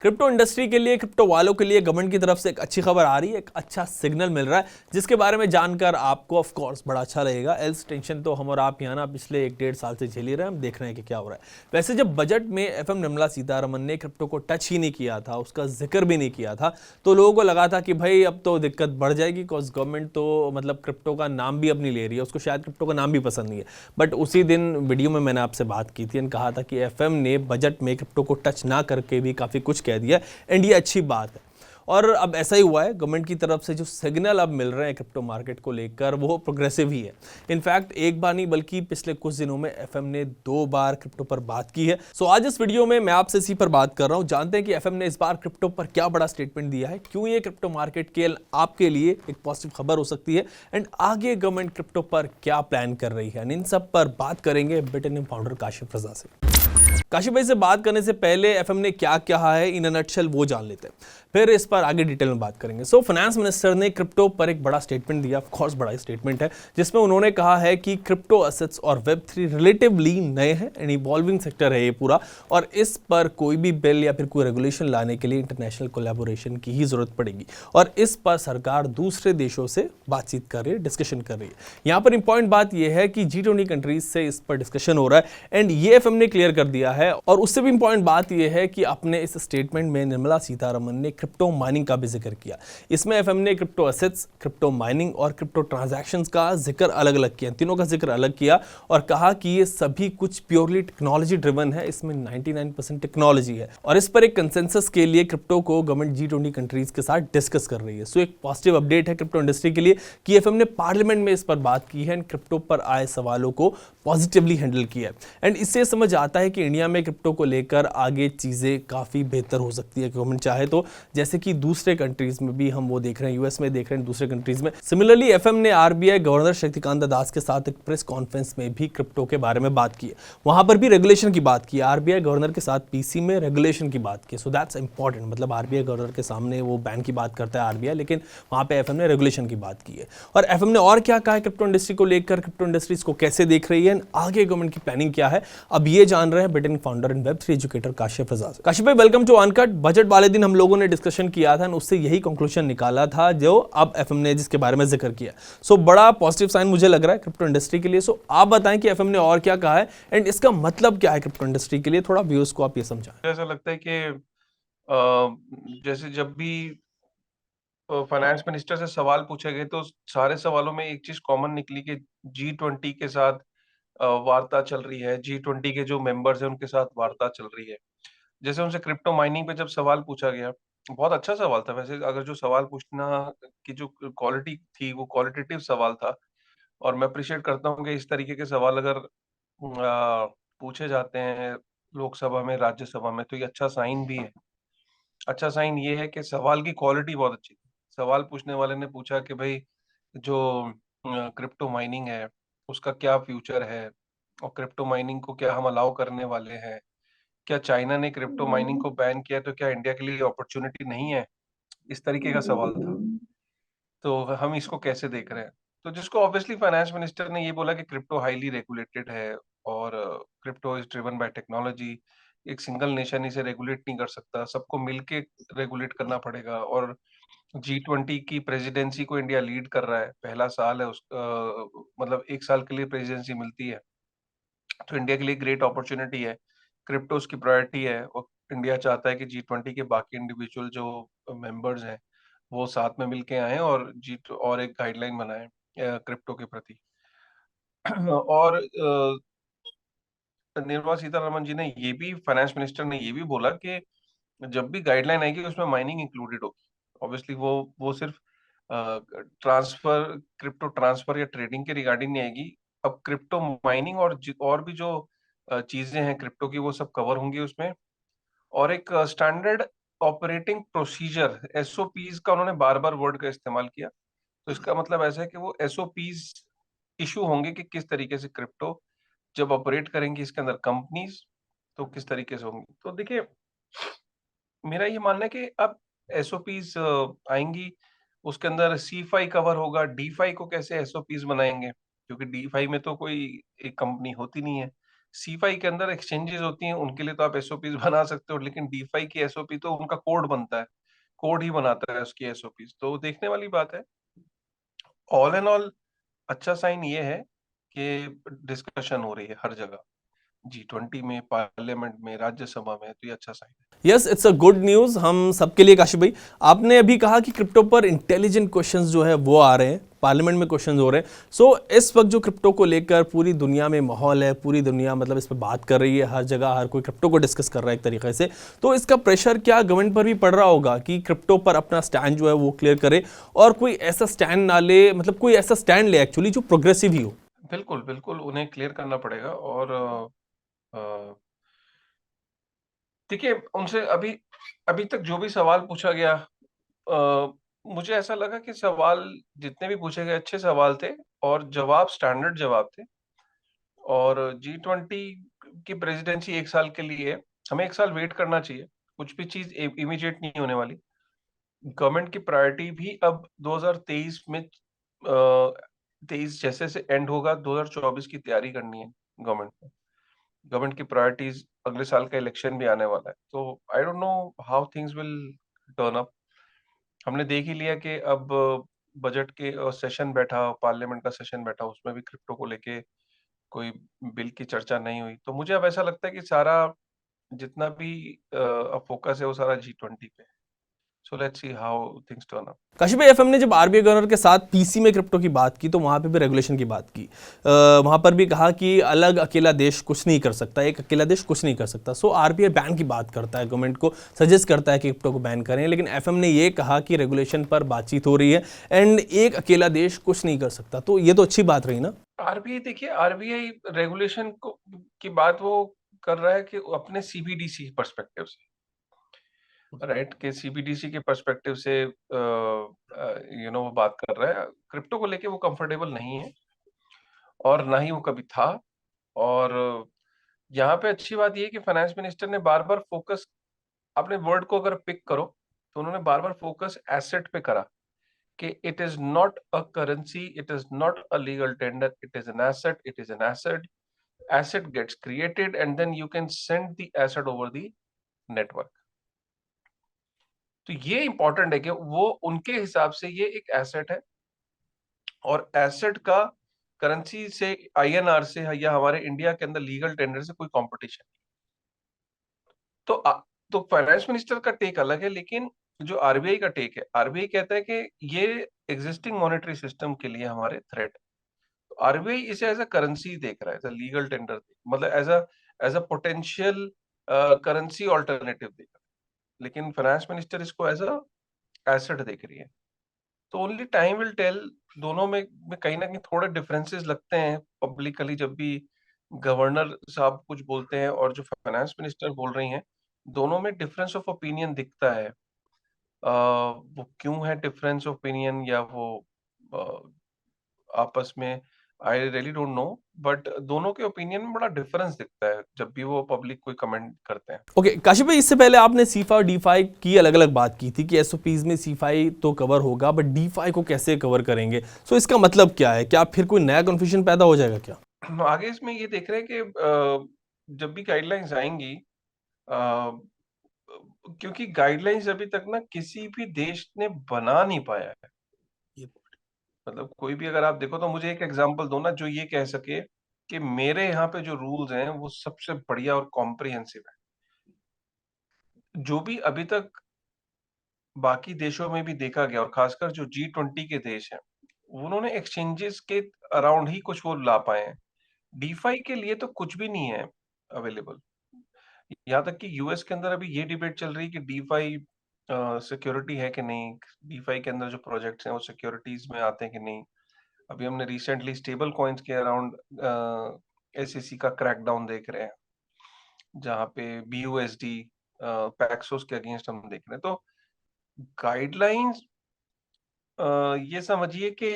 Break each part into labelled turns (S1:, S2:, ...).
S1: Crypto industry के लिए, crypto वालों के लिए गवर्नमेंट की तरफ से एक अच्छी खबर आ रही है, एक अच्छा सिग्नल मिल रहा है, जिसके बारे में जानकर आपको ऑफ कोर्स बड़ा अच्छा लगेगा। एल्स टेंशन तो हम और आप यहाँ ना पिछले 1-1.5 साल से झेल ही रहे हैं, हम देख रहे हैं कि क्या हो रहा है। वैसे जब बजट में एफएम निर्मला सीतारमन ने क्रिप्टो को टच ही नहीं किया था, उसका जिक्र भी नहीं किया था, तो लोगों को लगा था कि भाई अब तो दिक्कत बढ़ जाएगी, बिकॉज गवर्नमेंट तो मतलब क्रिप्टो का नाम भी अब नहीं ले रही है, उसको शायद क्रिप्टो का नाम भी पसंद नहीं है। बट उसी दिन वीडियो में मैंने आपसे बात की थी एंड कहा था कि एफएम ने बजट में क्रिप्टो को टच ना करके भी काफ़ी कुछ कह दिया एंड ये अच्छी बात है। और अब ऐसा ही हुआ है, गवर्नमेंट की तरफ से जो सिग्नल अब मिल रहे हैं क्रिप्टो मार्केट को लेकर वो प्रोग्रेसिव ही है। इनफैक्ट एक बार नहीं बल्कि पिछले कुछ दिनों में एफएम ने 2 बार क्रिप्टो पर बात की है। सो आज इस वीडियो में मैं आपसे इसी पर बात कर रहा हूं, जानते हैं कि एफएम ने इस बार क्रिप्टो पर क्या बड़ा स्टेटमेंट दिया है, क्यों ये क्रिप्टो मार्केट के आपके लिए एक पॉजिटिव खबर हो सकती है एंड आगे गवर्नमेंट क्रिप्टो पर क्या प्लान कर रही है। इन सब पर बात करेंगे बिटनियम फाउंडर काशिफ रजा से। काशिफ भाई से बात करने से पहले एफएम ने क्या कहा है इन अ नटशेल वो जान लेते हैं, फिर इस पर आगे डिटेल में बात करेंगे। सो फाइनेंस मिनिस्टर ने क्रिप्टो पर एक बड़ा स्टेटमेंट दिया, ऑफ कोर्स बड़ा स्टेटमेंट है, जिसमें उन्होंने कहा है कि क्रिप्टो एसेट्स और वेब3 रिलेटिवली नए हैं एंड इवॉल्विंग सेक्टर है ये पूरा, और इस पर कोई भी बिल या फिर कोई रेगुलेशन लाने के लिए इंटरनेशनल कोलैबोरेशन की ही जरूरत पड़ेगी और इस पर सरकार दूसरे देशों से बातचीत कर रही है, डिस्कशन कर रही है। यहाँ पर इंपॉर्टेंट बात यह है कि G20 कंट्रीज से इस पर डिस्कशन हो रहा है एंड ये एफएम ने क्लियर कर दिया है। और उससे भी इंपॉर्टेंट बात यह है कि अपने इस स्टेटमेंट में निर्मला सीतारमन ने क्रिप्टो माइनिंग का भी जिक्र किया। इसमें एफएम ने क्रिप्टो एसेट्स, क्रिप्टो माइनिंग और क्रिप्टो ट्रांजैक्शंस का जिक्र अलग अलग किया, तीनों का जिक्र अलग किया और कहा कि ये सभी कुछ प्योरली टेक्नोलॉजी ड्रिवन है, इसमें 99% टेक्नोलॉजी है और इस पर एक कंसेंसस के लिए क्रिप्टो को गवर्नमेंट G20 कंट्रीज के साथ डिस्कस कर रही है। सो एक पॉजिटिव अपडेट है क्रिप्टो इंडस्ट्री के लिए कि एफएम ने पार्लियामेंट में इस पर बात की है एंड क्रिप्टो पर आए सवालों को पॉजिटिवली हैंडल किया है एंड इससे समझ आता है कि इंडिया में क्रिप्टो को लेकर आगे चीजें काफी बेहतर हो सकती है गवर्नमेंट चाहे तो, जैसे कि दूसरे कंट्रीज में भी हम वो देख रहे हैं, यूएस में देख रहे हैं, दूसरे कंट्रीज में। सिमिलरली एफएम ने आरबीआई गवर्नर शक्तिकांत दास के साथ एक प्रेस कॉन्फ्रेंस में भी क्रिप्टो के बारे में बात की है, वहां पर भी रेगुलेशन की बात की है, आरबीआई गवर्नर के साथ पीसी में रेगुलेशन की बात की। सो दैट्स इंपॉर्टेंट, मतलब आरबीआई गवर्नर के सामने वो बैन की बात करता है आरबीआई, लेकिन वहां पे एफएम ने रेगुलेशन की बात की है। और एफएम ने और क्या कहा है क्रिप्टो इंडस्ट्री को लेकर, क्रिप्टो इंडस्ट्री को कैसे देख रही है, आगे गवर्नमेंट की प्लानिंग क्या है, अब ये जान रहे हैं बिटन फाउंडर एंड वेब3 एजुकेटर काशिफ रजा। काशिफ भाई वेलकम टू अनकट। बजट वाले दिन हम लोगों ने डिस्कशन किया था, उससे यही कंक्लूजन निकाला था जो अब एफएम ने जिसके बारे में जिक्र किया। सो बड़ा पॉजिटिव साइन मुझे लग रहा है क्रिप्टो इंडस्ट्री के लिए। सो आप बताएं कि एफएम ने और क्या कहा है एंड इसका मतलब क्या है क्रिप्टो इंडस्ट्री के लिए, थोड़ा व्यूअर्स को आप ये समझाएं।
S2: ऐसा लगता है कि जैसे जब भी फाइनेंस मिनिस्टर से सवाल पूछे गए तो सारे सवालों में एक चीज कॉमन निकली कि G20 के साथ वार्ता चल रही है, G20 के जो मेंबर्स हैं उनके साथ वार्ता चल रही है। जैसे उनसे क्रिप्टो माइनिंग पे जब सवाल पूछा गया, बहुत अच्छा सवाल था वैसे, अगर जो सवाल पूछना की जो क्वालिटी थी वो क्वालिटेटिव सवाल था और मैं अप्रिशिएट करता हूँ कि इस तरीके के सवाल अगर पूछे जाते हैं लोकसभा में, राज्यसभा में, तो ये अच्छा साइन भी है। अच्छा साइन ये है कि सवाल की क्वालिटी बहुत अच्छी थी। सवाल पूछने वाले ने पूछा कि भाई जो क्रिप्टो माइनिंग है उसका क्या फ्यूचर है और क्रिप्टो माइनिंग को क्या हम अलाउ करने वाले हैं, क्या चाइना ने क्रिप्टो माइनिंग को बैन किया तो क्या इंडिया के लिए अपॉर्चुनिटी नहीं है, इस तरीके का सवाल था। तो हम इसको कैसे देख रहे हैं, तो जिसको ऑब्वियसली फाइनेंस मिनिस्टर ने ये बोला कि क्रिप्टो हाईली रेगुलेटेड है और crypto is driven by technology, एक सिंगल नेशन इसे रेगुलेट नहीं कर सकता, सबको मिलके रेगुलेट करना पड़ेगा। और G20 की प्रेसिडेंसी को इंडिया लीड कर रहा है, पहला साल है मतलब 1 साल के लिए प्रेसिडेंसी मिलती है, तो इंडिया के लिए ग्रेट अपॉर्चुनिटी है। क्रिप्टो उसकी प्रायोरिटी है और इंडिया चाहता है कि G20 के बाकी इंडिविजुअल जो मेंबर्स हैं वो साथ में मिलके आए और जी और एक गाइडलाइन बनाए क्रिप्टो के प्रति। और निर्मला सीतारमन जी ने ये भी, फाइनेंस मिनिस्टर ने ये भी बोला कि जब भी गाइडलाइन आएगी उसमें माइनिंग इंक्लूडेड होगी। ऑब्वियसली वो सिर्फ ट्रांसफर, क्रिप्टो ट्रांसफर या ट्रेडिंग के रिगार्डिंग नहीं आएगी। अब क्रिप्टो माइनिंग और भी जो चीजें हैं क्रिप्टो की वो सब कवर होंगी उसमें। और एक स्टैंडर्ड ऑपरेटिंग प्रोसीजर, एसओपीज का उन्होंने बार बार वर्ड का इस्तेमाल किया। तो इसका मतलब ऐसा है कि वो एसओपीज इशू होंगे कि किस तरीके से क्रिप्टो जब ऑपरेट करेंगी इसके अंदर कंपनीज, तो किस तरीके से होंगी। तो देखिए, मेरा ये मानना है कि अब एसओपीज आएंगी, उसके अंदर सी फाई कवर होगा, डी फाई को कैसे एसओपीज बनाएंगे, क्योंकि डी फाई में तो कोई एक कंपनी होती नहीं है, सीफाई के अंदर एक्सचेंजेस होती हैं, उनके लिए तो आप एसओपीज बना सकते हो, लेकिन डीफाई की एसओपी तो उनका कोड बनता है, कोड ही बनाता है उसकी एसओपीज, तो देखने वाली बात है। ऑल एंड ऑल अच्छा साइन ये है कि डिस्कशन हो रही है हर जगह, G20 में, पार्लियामेंट में, राज्यसभा में, तो ये अच्छा साइन है।
S1: Yes, it's a good news हम सबके लिए। काशिफ भाई, आपने अभी कहा कि क्रिप्टो पर इंटेलिजेंट क्वेश्चंस जो है वो आ रहे हैं, पार्लियामेंट में क्वेश्चंस हो रहे हैं। सो इस वक्त जो क्रिप्टो को लेकर पूरी दुनिया में माहौल है, पूरी दुनिया मतलब इस पर बात कर रही है, हर जगह हर कोई क्रिप्टो को डिस्कस कर रहा है एक तरीके से, तो इसका प्रेशर क्या गवर्नमेंट पर भी पड़ रहा होगा कि क्रिप्टो पर अपना स्टैंड जो है वो क्लियर करे, और कोई ऐसा स्टैंड ना ले, मतलब कोई ऐसा स्टैंड ले एक्चुअली जो प्रोग्रेसिव ही हो?
S2: बिल्कुल, बिल्कुल उन्हें क्लियर करना पड़ेगा। और देखिए, उनसे अभी अभी तक जो भी सवाल पूछा गया, मुझे ऐसा लगा कि सवाल जितने भी पूछे गए अच्छे सवाल थे, और जवाब स्टैंडर्ड जवाब थे। और G20 की प्रेसिडेंसी 1 साल के लिए है, हमें 1 साल वेट करना चाहिए, कुछ भी चीज़ इमीडिएट नहीं होने वाली। गवर्नमेंट की प्रायोरिटी भी अब 2023 में 23 जैसे से एंड होगा, 2024 की तैयारी करनी है गवर्नमेंट को। गवर्नमेंट की प्रायोरिटीज, अगले साल का इलेक्शन भी आने वाला है, तो I don't know how things will turn up. हमने देख ही लिया कि अब बजट के सेशन बैठा, पार्लियामेंट का सेशन बैठा, उसमें भी क्रिप्टो को लेके कोई बिल की चर्चा नहीं हुई। तो मुझे अब ऐसा लगता है कि सारा जितना भी अब फोकस है वो सारा G20 पे है। So let's see how things turn up.
S1: Kashif भाई, एफएम ने जब आरबीआई गवर्नर के साथ पीसी में क्रिप्टो की बात की तो वहां पे भी रेगुलेशन की बात की। वहां पर भी कहा कि अलग अकेला देश कुछ नहीं कर सकता, एक अकेला देश कुछ नहीं कर सकता। सो आरबीआई बैन की बात करता है, गवर्नमेंट को सजेस्ट करता है कि क्रिप्टो को बैन करें, लेकिन एफएम ने ये कहा कि रेगुलेशन पर बातचीत हो रही है एंड एक अकेला देश कुछ नहीं कर सकता। तो ये तो अच्छी बात रही ना।
S2: आरबीआई, देखिए आरबीआई रेगुलेशन को की बात वो कर रहा है कि अपने सीबीडीसी पर्सपेक्टिव से, राइट, के सीबीडीसी के पर्सपेक्टिव से वो बात कर रहा है। क्रिप्टो को लेके वो कंफर्टेबल नहीं है, और ना ही वो कभी था। और यहाँ पे अच्छी बात ये है कि फाइनेंस मिनिस्टर ने बार बार फोकस, अपने वर्ड को अगर पिक करो तो उन्होंने बार बार फोकस एसेट पे करा, कि it is not a currency, it is not a legal tender, it is an asset, it is an asset, asset gets created and then you can send the asset over the network। तो ये important है कि वो उनके हिसाब से ये एक एसेट है, और एसेट का करेंसी से, आईएनआर से, या हमारे इंडिया के अंदर लीगल टेंडर से कोई कंपटीशन नहीं। तो तो फाइनेंस मिनिस्टर का टेक अलग है, लेकिन जो आरबीआई का टेक है, आरबीआई कहता है कि ये एग्जिस्टिंग मॉनेटरी सिस्टम के लिए हमारे थ्रेट। तो आरबीआई इसे एज अ करेंसी देख रहा है, एज अ लीगल टेंडर, मतलब as a potential currency alternative देख रहा है। लेकिन फाइनेंस मिनिस्टर इसको एज अ एसेट देख रही है। तो ओनली टाइम विल टेल, दोनों में कहीं ना कहीं थोड़े डिफरेंसेस लगते हैं पब्लिकली, जब भी गवर्नर साहब कुछ बोलते हैं और जो फाइनेंस मिनिस्टर बोल रही हैं, दोनों में डिफरेंस ऑफ ओपिनियन दिखता है। वो क्यों है डिफरेंस ऑफ ओपिनियन, या वो आपस में, I really don't know, but दोनों के ओपिनियन में बड़ा डिफरेंस दिखता है जब भी वो पब्लिक कोई कमेंट करते हैं।
S1: ओके काशिफ भाई, इससे पहले आपने सीफा और डीफाई की अलग अलग बात की थी कि एसओपीज में सीफाई तो कवर होगा बट डीफाई को कैसे कवर करेंगे। सो इसका मतलब क्या है? क्या फिर कोई नया कंफ्यूजन पैदा हो जाएगा क्या?
S2: आगे इसमें ये देख रहे हैं कि जब भी गाइडलाइंस आएंगी, अ, क्योंकि गाइडलाइंस अभी तक ना किसी भी देश ने बना नहीं पाया है। मतलब कोई भी अगर आप देखो, तो मुझे एक एग्जांपल दो ना जो ये कह सके कि मेरे यहाँ पे जो रूल्स हैं वो सबसे बढ़िया और कॉम्प्रिहेंसिव है। जो भी अभी तक बाकी देशों में भी देखा गया, और खासकर जो G20 के देश हैं, उन्होंने एक्सचेंजेस के अराउंड ही कुछ वो ला पाए हैं। डीफाई के लिए तो कुछ भी नहीं है अवेलेबल। यहाँ तक कि यूएस के अंदर अभी ये डिबेट चल रही है कि डीफाई सिक्योरिटी है कि नहीं, डीफाई के अंदर जो प्रोजेक्ट्स हैं वो सिक्योरिटीज में आते हैं कि नहीं। अभी हमने रिसेंटली स्टेबल कॉइन्स के अराउंड एसईसी का क्रैकडाउन देख रहे हैं, जहाँ पे बीयूएसडी, पैक्सोस के अगेंस्ट हम देख रहे हैं। तो गाइडलाइंस, ये समझिए कि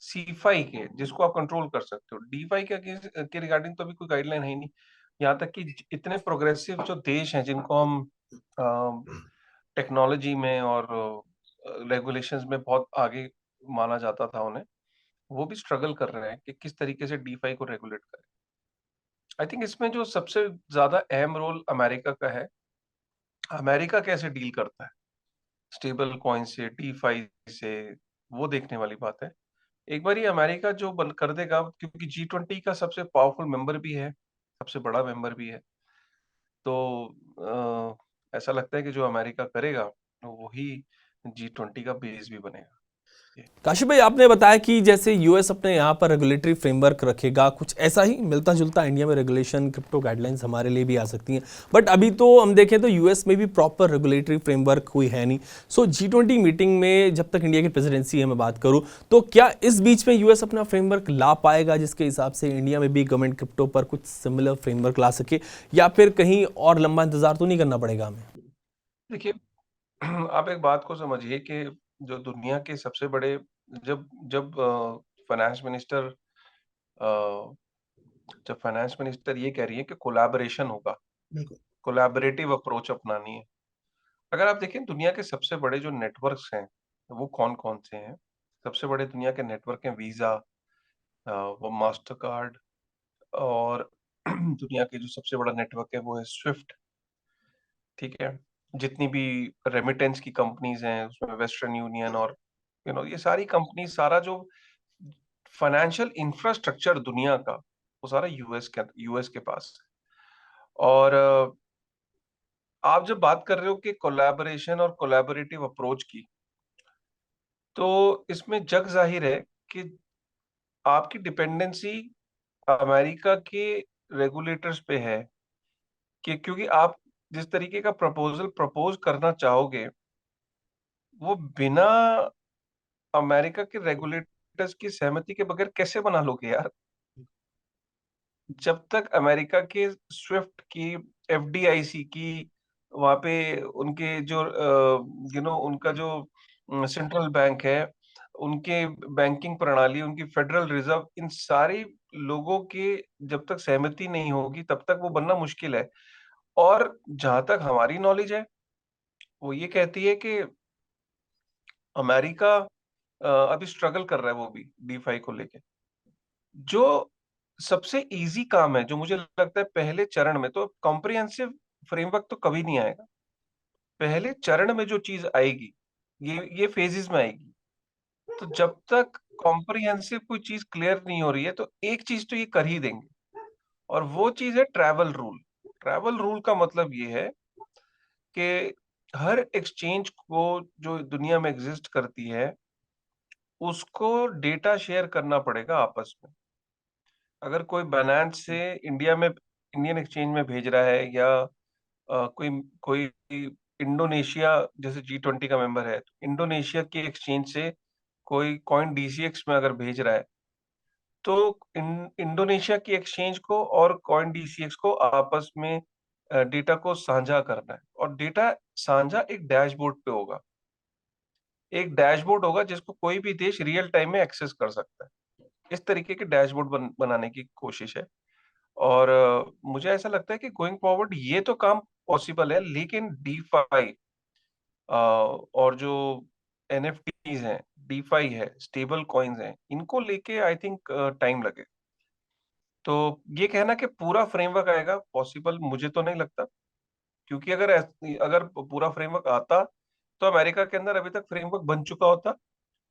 S2: सीफाई के जिसको आप कंट्रोल कर सकते हो, डीफाई के रिगार्डिंग तो अभी कोई गाइडलाइन है ही नहीं। यहाँ तक कि इतने प्रोग्रेसिव जो देश हैं जिनको हम टेक्नोलॉजी में और रेगुलेशंस में बहुत आगे माना जाता था उन्हें, वो भी स्ट्रगल कर रहे हैं कि किस तरीके से डीफाई को रेगुलेट करें। आई थिंक इसमें जो सबसे ज़्यादा अहम रोल अमेरिका का है, अमेरिका कैसे डील करता है स्टेबल कॉइन से, डीफाई से, वो देखने वाली बात है। एक बार ये अमेरिका जो बंद कर देगा, क्योंकि G20 का सबसे पावरफुल मेंबर भी है, सबसे बड़ा मेंबर भी है, तो ऐसा लगता है कि जो अमेरिका करेगा, वही G20 का बेस भी बनेगा। ये
S1: काशिफ भाई, आपने बताया कि जैसे यूएस अपने यहाँ पर रेगुलेटरी फ्रेमवर्क रखेगा, कुछ ऐसा ही मिलता जुलता इंडिया में रेगुलेशन क्रिप्टो गाइडलाइंस हमारे लिए भी आ सकती हैं, बट अभी तो हम देखें तो यूएस में भी प्रॉपर रेगुलेटरी फ्रेमवर्क कोई है नहीं। सो G20 मीटिंग में जब तक इंडिया की प्रेसिडेंसी है, मैं बात करूँ, तो क्या इस बीच में यूएस अपना फ्रेमवर्क ला पाएगा जिसके हिसाब से इंडिया में भी गवर्नमेंट क्रिप्टो पर कुछ सिमिलर फ्रेमवर्क ला सके, या फिर कहीं और लंबा इंतजार तो नहीं करना पड़ेगा हमें?
S2: देखिए, आप एक बात को समझिए कि जो दुनिया के सबसे बड़े, जब जब फाइनेंस मिनिस्टर जब फाइनेंस मिनिस्टर ये कह रही है कि कोलैबोरेशन होगा,
S1: बिल्कुल।
S2: कोलैबोरेटिव अप्रोच अपनानी है। अगर आप देखें दुनिया के सबसे बड़े जो नेटवर्क्स हैं, वो कौन-कौन से हैं? सबसे बड़े दुनिया के नेटवर्क हैं वीज़ा, वो मास्टरकार्ड, और दुनिया के जो सबसे बड़ा नेटवर्क है वो है स्विफ्ट, ठीक है? जितनी भी रेमिटेंस की कंपनीज़ हैं, उसमें वेस्टर्न यूनियन और ये सारी कंपनी, सारा जो फाइनेंशियल इंफ्रास्ट्रक्चर दुनिया का, वो सारा यूएस के पास है। और आप जब बात कर रहे हो कि कोलैबोरेशन और कोलैबोरेटिव अप्रोच की, तो इसमें जग ज़ाहिर है कि आपकी डिपेंडेंसी अमेरिका के रेगुलेटर्स पे है, कि क्योंकि आप जिस तरीके का प्रपोज़ल प्रपोज़ करना चाहोगे, वो बिना अमेरिका के रेगुलेटर्स की सहमति के बगैर कैसे बना लोगे यार? जब तक अमेरिका के स्विफ्ट की, एफडीआईसी की, वहाँ पे उनके जो उनका जो सेंट्रल बैंक है, उनके बैंकिंग प्रणाली, उनकी फेडरल रिजर्व, इन सारे लोगों के जब तक सहमति नहीं होगी, तब तक वो बनना मुश्किल है। और जहाँ तक हमारी नॉलेज है, वो ये कहती है कि अमेरिका अभी स्ट्रगल कर रहा है वो भी डीफाई को लेके। जो सबसे ईज़ी काम है, जो मुझे लगता है पहले चरण में, तो कॉम्प्रिहेंसिव फ्रेमवर्क तो कभी नहीं आएगा। पहले चरण में जो चीज़ आएगी, ये फ़ेजेज़ में आएगी। तो जब तक कॉम्प्रिहेंसिव कोई चीज़ क्लियर नहीं हो रही है, तो एक चीज़ तो ये कर ही देंगे, और वो चीज़ है ट्रैवल रूल। ट्रैवल रूल का मतलब ये है कि हर एक्सचेंज को, जो दुनिया में एग्ज़िस्ट करती है, उसको डेटा शेयर करना पड़ेगा आपस में। अगर कोई बायनेंस से इंडिया में, इंडियन एक्सचेंज में भेज रहा है, या कोई कोई इंडोनेशिया जैसे G20 का मेंबर है, तो इंडोनेशिया के एक्सचेंज से कोई कॉइन DCX में अगर भेज रहा है, तो इंडोनेशिया की एक्सचेंज को और कॉइन DCX को आपस में डेटा को साझा करना है, और डेटा साझा एक डैशबोर्ड पे होगा। एक डैशबोर्ड होगा जिसको कोई भी देश रियल टाइम में एक्सेस कर सकता है। इस तरीके के डैशबोर्ड बनाने की कोशिश है। और मुझे ऐसा लगता है कि गोइंग फॉरवर्ड ये तो काम पॉसिबल है, लेकिन डीफाई और जो एनएफटीज हैं, डीफाई है, स्टेबल कॉइन्स हैं, इनको लेके आई थिंक टाइम लगेगा। तो ये कहना कि पूरा फ्रेमवर्क आएगा, पॉसिबल मुझे तो नहीं लगता, क्योंकि अगर पूरा फ्रेमवर्क आता, तो अमेरिका के अंदर अभी तक फ्रेमवर्क बन चुका होता,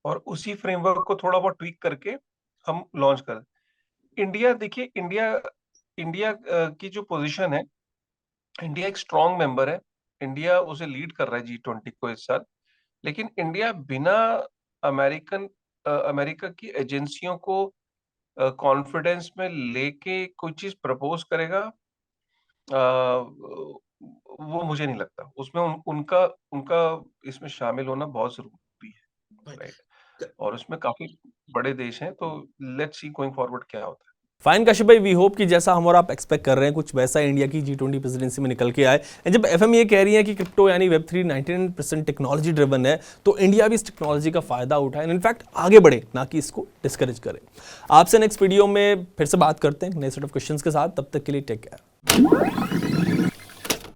S2: और उसी फ्रेमवर्क को थोड़ा बहुत ट्वीक करके हम लॉन्च कर। इंडिया, देखिए, इंडिया इंडिया की जो पोजीशन है, इंडिया एक स्ट्रॉन्ग मेंबर है। इंडिया उसे लीड कर रहा है G20 को इस साल। लेकिन इंडिया बिना अमेरिका की एजेंसियों को कॉन्फिडेंस में लेके कोई चीज प्रपोज करेगा, वो मुझे नहीं लगता। उसमें उनका उनका इसमें शामिल होना बहुत जरूरी है, राइट? और उसमें काफी बड़े देश हैं, तो लेट्स सी गोइंग फॉरवर्ड क्या होता है।
S1: फाइन काशिफ भाई, वी होप कि जैसा हम और आप एक्सपेक्ट कर रहे हैं, कुछ वैसा इंडिया की G20 प्रेसिडेंसी में निकल के आए। जब एफएम ये कह रही है कि क्रिप्टो यानी वेब3 99% टेक्नोलॉजी ड्रिवन है, तो इंडिया भी इस टेक्नोलॉजी का फायदा उठाए, इनफैक्ट आगे बढ़े, ना कि इसको डिस्करेज करे। आपसे नेक्स्ट वीडियो में फिर से बात करते हैं नए सेट ऑफ क्वेश्चंस के साथ। तब तक के लिए टेक केयर।